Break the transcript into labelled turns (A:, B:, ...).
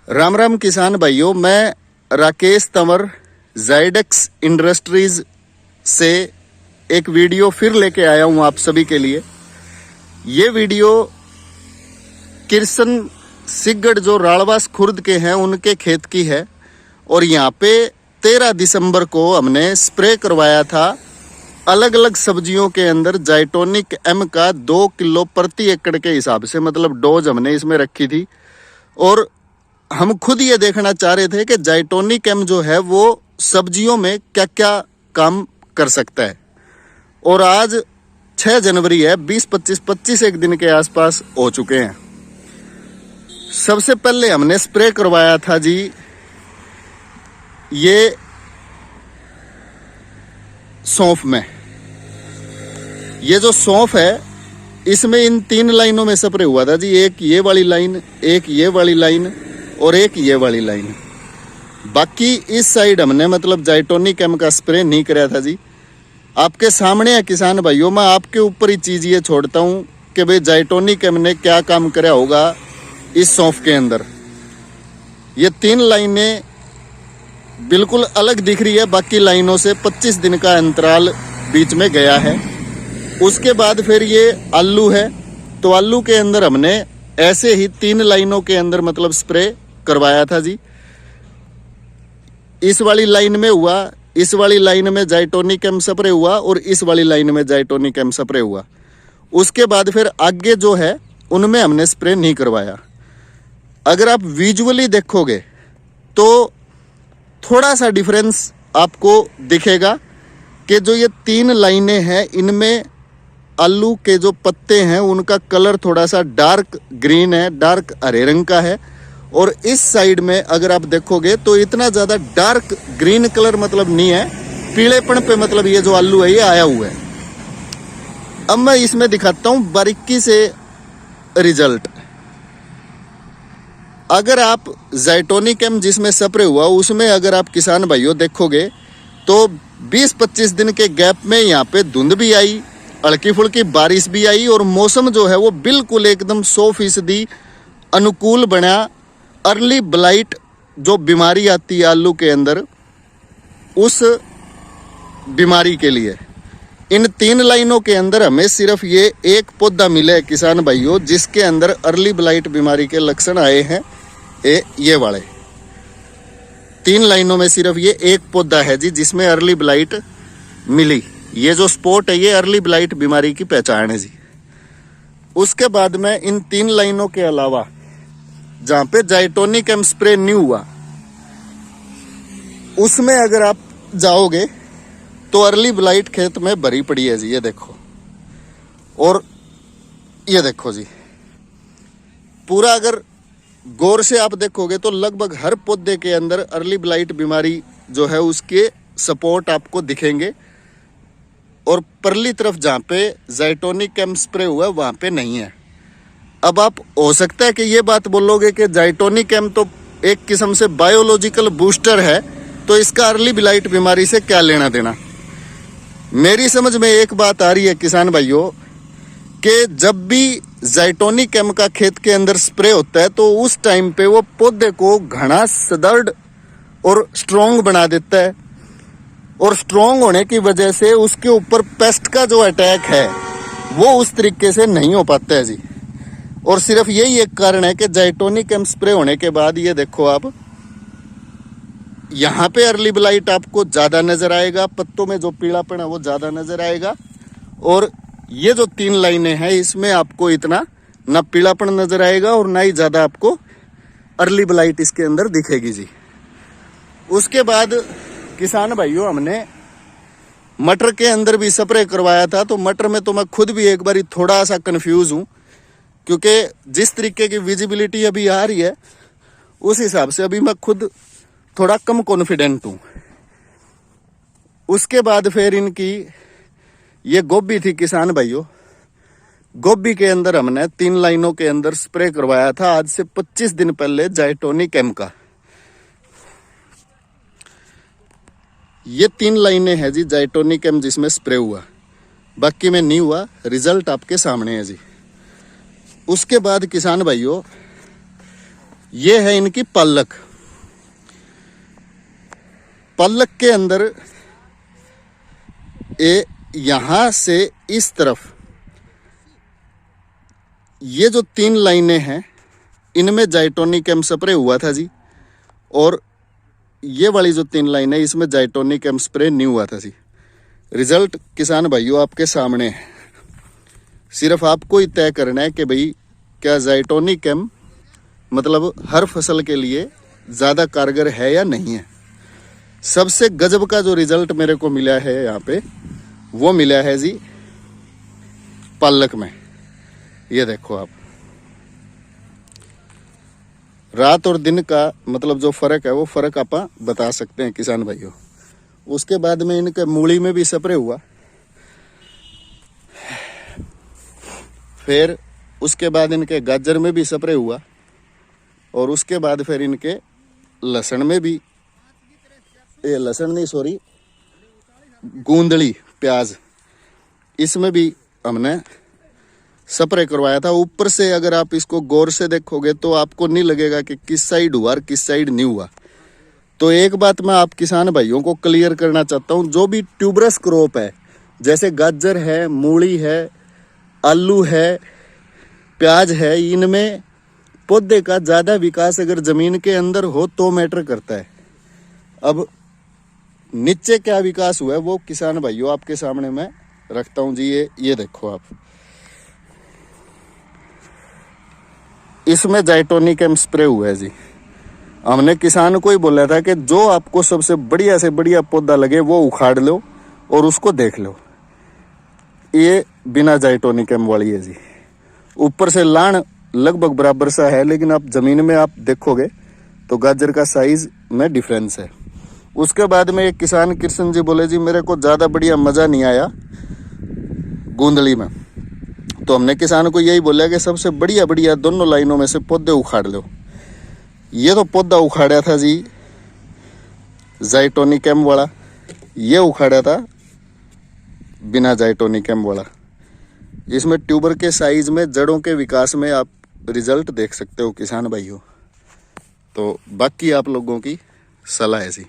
A: राम राम किसान भाइयों, मैं राकेश तंवर ज़ायडेक्स इंडस्ट्रीज से एक वीडियो फिर लेके आया हूं आप सभी के लिए। ये वीडियो किरसन सिगड़ जो रालवास खुर्द के हैं उनके खेत की है और यहाँ पे 13 दिसंबर को हमने स्प्रे करवाया था अलग अलग सब्जियों के अंदर जाइटोनिक एम का 2 किलो प्रति एकड़ के हिसाब से, मतलब डोज हमने इसमें रखी थी। और हम खुद ये देखना चाह रहे थे कि जाइटोनिक एम जो है वो सब्जियों में क्या क्या काम कर सकता है। और आज 6 जनवरी है, 20-25 एक दिन के आसपास हो चुके हैं। सबसे पहले हमने स्प्रे करवाया था जी ये सौंफ में। ये जो सौंफ है इसमें इन 3 लाइनों में स्प्रे हुआ था जी, एक ये वाली लाइन, एक ये वाली लाइन और एक ये वाली लाइन। बाकी इस साइड हमने मतलब जाइटोनिक एम का स्प्रे नहीं कराया था जी। आपके सामने है किसान भाइयों, मैं आपके ऊपर ही चीज ये छोड़ता हूँ कि भाई जाइटोनिक एम ने क्या काम कराया होगा इस सौंफ के अंदर। ये 3 लाइनें बिल्कुल अलग दिख रही है, बाकी लाइनों से 25 दिन का अंतराल बीच में गया है। उसके बाद फिर ये आलू है, तो आलू के अंदर हमने ऐसे ही 3 लाइनों के अंदर मतलब स्प्रे करवाया था जी। इस वाली लाइन में हुआ, इस वाली लाइन में जाइटोनिक एम स्प्रे हुआ और इस वाली लाइन में जाइटोनिक एम स्प्रे हुआ। उसके बाद फिर आगे जो है उनमें हमने स्प्रे नहीं करवाया। अगर आप विजुअली देखोगे तो थोड़ा सा डिफरेंस आपको दिखेगा कि जो ये 3 लाइनें हैं इनमें आलू के जो पत्ते हैं उनका कलर थोड़ा सा डार्क ग्रीन है, डार्क हरे रंग का है। और इस साइड में अगर आप देखोगे तो इतना ज़्यादा डार्क ग्रीन कलर मतलब नहीं है, पीलेपन पे मतलब ये जो आलू है ये आया हुआ है। अब मैं इसमें दिखाता हूँ बारीकी से रिजल्ट। अगर आप जाइटोनिक एम जिसमें स्प्रे हुआ उसमें अगर आप किसान भाइयों देखोगे तो 20-25 दिन के गैप में यहाँ पे धुंध भी आई, हल्की फुल्की बारिश भी आई और मौसम जो है वो बिल्कुल एकदम 100% अनुकूल बना। अर्ली ब्लाइट जो बीमारी आती है आलू के अंदर, उस बीमारी के लिए इन 3 लाइनों के अंदर हमें सिर्फ ये एक पौधा मिला है किसान भाइयों जिसके अंदर अर्ली ब्लाइट बीमारी के लक्षण आए हैं। ये वाले 3 लाइनों में सिर्फ ये एक पौधा है जी जिसमें अर्ली ब्लाइट मिली। ये जो स्पॉट है ये अर्ली ब्लाइट बीमारी की पहचान है जी। उसके बाद में इन 3 लाइनों के अलावा जहां पे जाइटोनिक एम स्प्रे नहीं हुआ उसमें अगर आप जाओगे तो अर्ली ब्लाइट खेत में भरी पड़ी है जी। ये देखो, और ये देखो जी, पूरा अगर गौर से आप देखोगे तो लगभग हर पौधे के अंदर अर्ली ब्लाइट बीमारी जो है उसके सपोर्ट आपको दिखेंगे। और परली तरफ जहाँ पे जाइटोनिक एम स्प्रे हुआ है वहाँ पे नहीं है। अब आप हो सकता है कि ये बात बोलोगे कि जाइटोनिक एम तो एक किस्म से बायोलॉजिकल बूस्टर है, तो इसका अर्ली ब्लाइट बीमारी से क्या लेना देना। मेरी समझ में एक बात आ रही है किसान भाइयों कि जब भी जाइटोनिक एम का खेत के अंदर स्प्रे होता है तो उस टाइम पे वो पौधे को घना सदृढ़ और स्ट्रॉन्ग बना देता है। और स्ट्रॉन्ग होने की वजह से उसके ऊपर पेस्ट का जो अटैक है वो उस तरीके से नहीं हो पाता है जी। और सिर्फ यही एक कारण है कि जाइटोनिक एम स्प्रे होने के बाद ये देखो आप, यहाँ पे अर्ली ब्लाइट आपको ज़्यादा नज़र आएगा, पत्तों में जो पीलापन है वो ज़्यादा नज़र आएगा। और ये जो 3 लाइनें हैं इसमें आपको इतना ना पीलापन नज़र आएगा और ना ही ज़्यादा आपको अर्ली ब्लाइट इसके अंदर दिखेगी जी। उसके बाद किसान भाइयों हमने मटर के अंदर भी स्प्रे करवाया था। तो मटर में तो मैं खुद भी एक बारी थोड़ा सा कंफ्यूज हूँ, क्योंकि जिस तरीके की विजिबिलिटी अभी आ रही है उस हिसाब से अभी मैं खुद थोड़ा कम कॉन्फिडेंट हूँ। उसके बाद फिर इनकी ये गोभी थी किसान भाइयों, गोभी के अंदर हमने 3 लाइनों के अंदर स्प्रे करवाया था आज से 25 दिन पहले जाइटोनिक एम का। ये 3 लाइनें हैं जी जाइटोनिक एम जिसमें स्प्रे हुआ, बाकी में नहीं हुआ। रिजल्ट आपके सामने है जी। उसके बाद किसान भाइयों ये है इनकी पल्लक। पल्लक के अंदर यहां से इस तरफ ये जो 3 लाइनें हैं इनमें जाइटोनिकम स्प्रे हुआ था जी, और ये वाली जो 3 लाइनें इसमें जाइटोनिकम स्प्रे नहीं हुआ था जी। रिजल्ट किसान भाइयों आपके सामने है, सिर्फ आपको ही तय करना है कि भाई क्या जाइटोनिकम मतलब हर फसल के लिए ज़्यादा कारगर है या नहीं है। सबसे गजब का जो रिजल्ट मेरे को मिला है यहाँ पे वो मिला है जी पल्लक में। ये देखो आप, रात और दिन का मतलब जो फर्क है वो फर्क आप बता सकते हैं किसान भाइयों। उसके बाद में इनके मूली में भी स्प्रे हुआ, फिर उसके बाद इनके गाजर में भी स्प्रे हुआ, और उसके बाद फिर इनके लहसुन में भी, ये लहसुन नहीं सॉरी गूंदली प्याज, इसमें भी हमने स्प्रे करवाया था। ऊपर से अगर आप इसको गौर से देखोगे तो आपको नहीं लगेगा कि किस साइड हुआ और किस साइड नहीं हुआ। तो एक बात मैं आप किसान भाइयों को क्लियर करना चाहता हूं, जो भी ट्यूबरस क्रॉप है जैसे गाजर है, मूली है, आलू है, प्याज है, इनमें पौधे का ज़्यादा विकास अगर ज़मीन के अंदर हो तो मैटर करता है। अब नीचे क्या विकास हुआ है वो किसान भाइयों आपके सामने मैं रखता हूं जी। ये देखो आप, इसमें जाइटोनिकम स्प्रे हुआ है जी। हमने किसान को ही बोला था कि जो आपको सबसे बढ़िया से बढ़िया पौधा लगे वो उखाड़ लो और उसको देख लो। ये बिना जाइटोनिकम वाली है जी। ऊपर से लाण लगभग बराबर सा है, लेकिन आप जमीन में आप देखोगे तो गाजर का साइज में डिफरेंस है। उसके बाद में एक किसान कृष्ण जी बोले जी मेरे को ज़्यादा बढ़िया मज़ा नहीं आया गूंदली में, तो हमने किसान को यही बोला कि सबसे बढ़िया बढ़िया दोनों लाइनों में से पौधे उखाड़ लो। ये तो पौधा उखाड़ा था जी जाइटोनिकम वाला, ये उखाड़ा था बिना जाइटोनिकम वाला। इसमें ट्यूबर के साइज में, जड़ों के विकास में आप रिजल्ट देख सकते हो किसान भाइयों। तो बाकी आप लोगों की सलाह है जी।